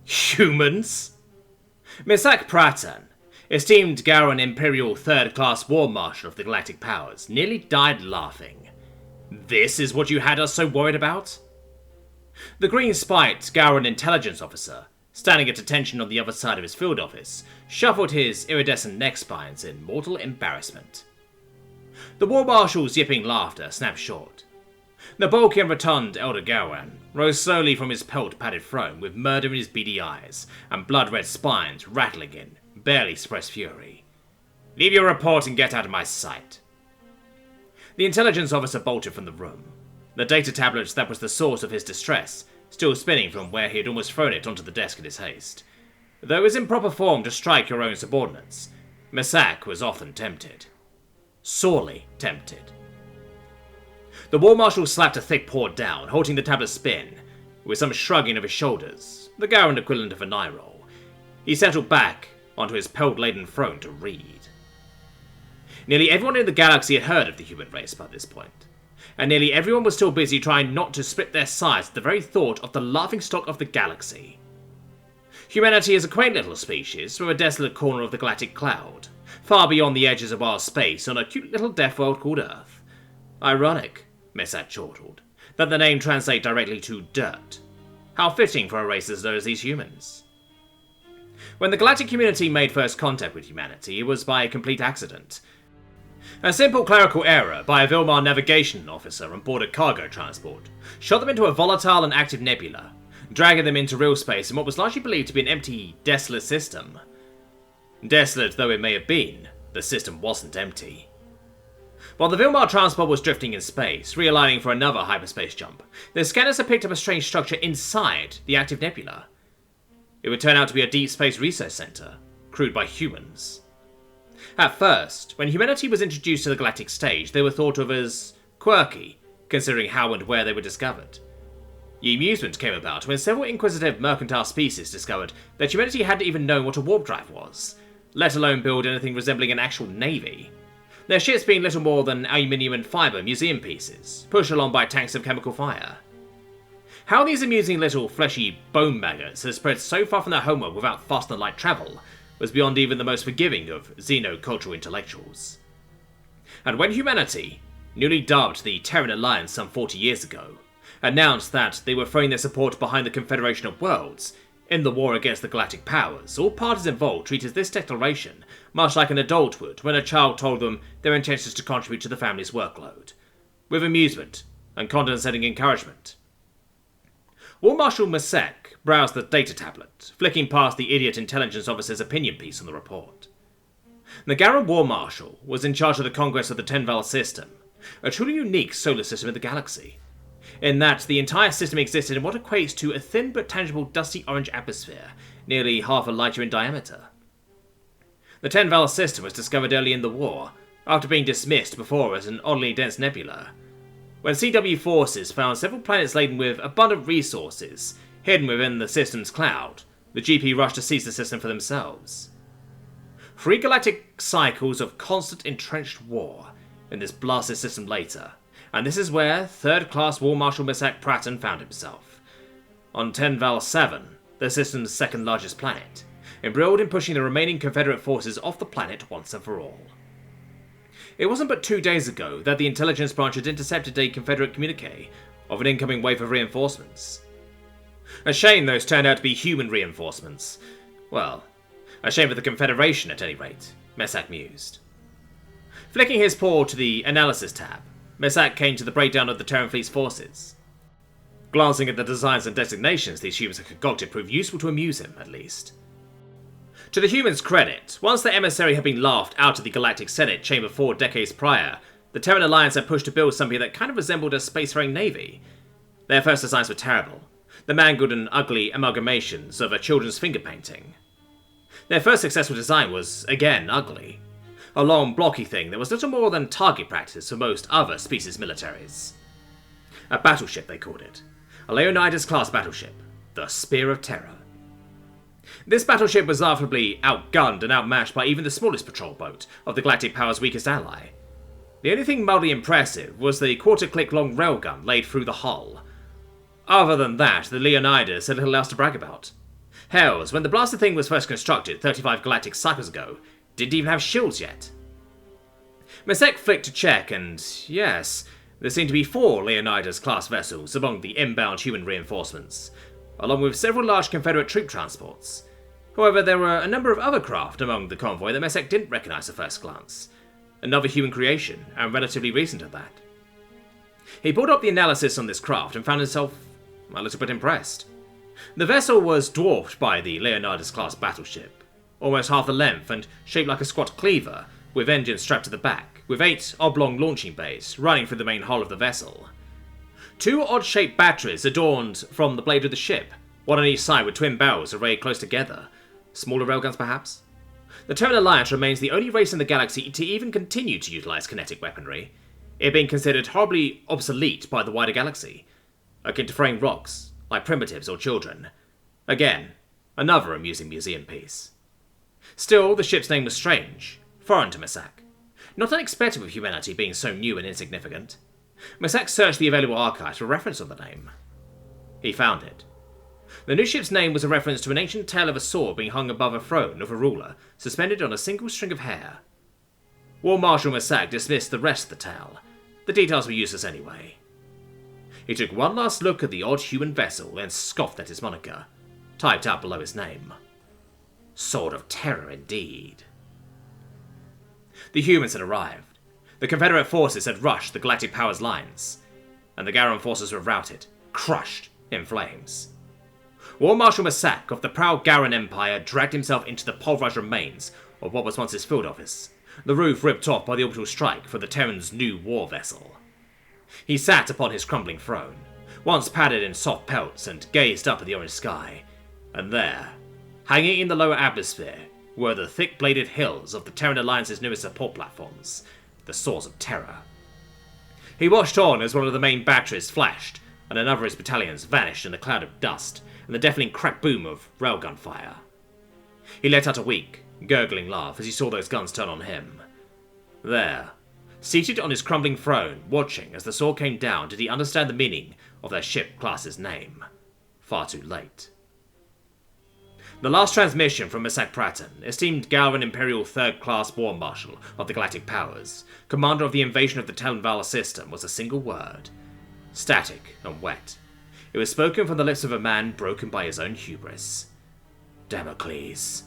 Humans? Misak Praten, esteemed Gowron Imperial third-class War Marshal of the Galactic Powers, nearly died laughing. This is what you had us so worried about? The green-spiked Gowron intelligence officer, standing at attention on the other side of his field office, shuffled his iridescent neck spines in mortal embarrassment. The War Marshal's yipping laughter snapped short. The bulky and rotund Elder Gowron rose slowly from his pelt-padded throne with murder in his beady eyes and blood-red spines rattling in barely suppressed fury. "Leave your report and get out of my sight." The intelligence officer bolted from the room, the data tablet that was the source of his distress still spinning from where he had almost thrown it onto the desk in his haste. Though it was improper form to strike your own subordinates, Misak was often tempted. Sorely tempted. The War Marshal slapped a thick paw down, holding the tablet spin. With some shrugging of his shoulders, the Gowron equivalent of an eye roll, he settled back onto his pelt-laden throne to read. Nearly everyone in the galaxy had heard of the human race by this point, and nearly everyone was still busy trying not to split their sides at the very thought of the laughingstock of the galaxy. Humanity is a quaint little species from a desolate corner of the galactic cloud, far beyond the edges of our space on a cute little death world called Earth. Ironic, Misak chortled, that the name translates directly to dirt. How fitting for a race as known as these humans. When the galactic community made first contact with humanity, it was by a complete accident. A simple clerical error by a Vilmar navigation officer on board a cargo transport shot them into a volatile and active nebula, dragging them into real space in what was largely believed to be an empty, desolate system. Desolate though it may have been, the system wasn't empty. While the Vilmar transport was drifting in space, realigning for another hyperspace jump, the scanners had picked up a strange structure inside the active nebula. It would turn out to be a deep space research center, crewed by humans. At first, when humanity was introduced to the galactic stage, they were thought of as quirky, considering how and where they were discovered. The amusement came about when several inquisitive mercantile species discovered that humanity hadn't even known what a warp drive was, let alone build anything resembling an actual navy. Their ships being little more than aluminium and fibre museum pieces, pushed along by tanks of chemical fire. How these amusing little fleshy bone maggots had spread so far from their homeworld without faster than light travel was beyond even the most forgiving of xenocultural intellectuals. And when humanity, newly dubbed the Terran Alliance some 40 years ago, announced that they were throwing their support behind the Confederation of Worlds in the war against the galactic powers, all parties involved treated this declaration much like an adult would when a child told them their intentions to contribute to the family's workload, with amusement and condescending encouragement. War Marshal Misak browsed the data tablet, flicking past the idiot intelligence officer's opinion piece on the report. The Gowron War Marshal was in charge of the Congress of the Tenval system, a truly unique solar system in the galaxy, in that the entire system existed in what equates to a thin but tangible dusty orange atmosphere, nearly half a light year in diameter. The Tenval system was discovered early in the war, after being dismissed before as an oddly dense nebula. When CW forces found several planets laden with abundant resources hidden within the system's cloud, the GP rushed to seize the system for themselves. 3 galactic cycles of constant entrenched war in this blasted system later, and this is where 3rd Class War Marshal Misak Praten found himself. On Tenval 7, the system's 2nd largest planet, embroiled in pushing the remaining Confederate forces off the planet once and for all. It wasn't but 2 days ago that the intelligence branch had intercepted a Confederate communique of an incoming wave of reinforcements. A shame those turned out to be human reinforcements. Well, a shame for the Confederation at any rate, Misak mused. Flicking his paw to the Analysis tab, Misak came to the breakdown of the Terran Fleet's forces. Glancing at the designs and designations these humans had concocted proved useful to amuse him, at least. To the humans' credit, once the emissary had been laughed out of the Galactic Senate chamber 4 decades prior, the Terran Alliance had pushed to build something that kind of resembled a spacefaring navy. Their first designs were terrible, the mangled and ugly amalgamations of a children's finger painting. Their first successful design was, again, ugly. A long, blocky thing that was little more than target practice for most other species militaries. A battleship, they called it. A Leonidas-class battleship, the Spear of Terra. This battleship was laughably outgunned and outmatched by even the smallest patrol boat of the Galactic Power's weakest ally. The only thing mildly impressive was the quarter-click-long railgun laid through the hull. Other than that, the Leonidas had little else to brag about. Hells, when the blasted thing was first constructed 35 galactic cycles ago, didn't even have shields yet. Masek flicked to check, and yes, there seemed to be 4 Leonidas-class vessels among the inbound human reinforcements, along with several large Confederate troop transports. However, there were a number of other craft among the convoy that Masek didn't recognize at first glance. Another human creation, and relatively recent at that. He pulled up the analysis on this craft and found himself a little bit impressed. The vessel was dwarfed by the Leonidas-class battleship, almost half the length and shaped like a squat cleaver, with engines strapped to the back, with 8 oblong launching bays running through the main hull of the vessel. 2 odd-shaped batteries adorned from the blade of the ship, one on each side with twin barrels arrayed close together. Smaller railguns, perhaps? The Terran Alliance remains the only race in the galaxy to even continue to utilize kinetic weaponry, it being considered horribly obsolete by the wider galaxy, akin to throwing rocks, like primitives or children. Again, another amusing museum piece. Still, the ship's name was strange, foreign to Masek. Not unexpected with humanity being so new and insignificant. Masek searched the available archives for reference of the name. He found it. The new ship's name was a reference to an ancient tale of a sword being hung above a throne of a ruler, suspended on a single string of hair. War Marshal Masek dismissed the rest of the tale. The details were useless anyway. He took one last look at the odd human vessel and scoffed at his moniker, typed out below his name. Sword of Terror indeed. The humans had arrived. The Confederate forces had rushed the Galactic Powers lines, and the Garan forces were routed, crushed in flames. War Marshal Masek of the proud Garan Empire dragged himself into the pulverized remains of what was once his field office, the roof ripped off by the orbital strike for the Terran's new war vessel. He sat upon his crumbling throne, once padded in soft pelts, and gazed up at the orange sky, and there, hanging in the lower atmosphere, were the thick-bladed hills of the Terran Alliance's newest support platforms, the Swords of Terra. He watched on as one of the main batteries flashed, and another of his battalions vanished in a cloud of dust and the deafening crack boom of railgun fire. He let out a weak, gurgling laugh as he saw those guns turn on him. There, seated on his crumbling throne, watching as the sword came down, did he understand the meaning of their ship class's name. Far too late. The last transmission from Masek Pratten, esteemed Galvan Imperial Third-Class War Marshal of the Galactic Powers, commander of the invasion of the Telvanvala system, was a single word. Static and wet. It was spoken from the lips of a man broken by his own hubris. Damocles.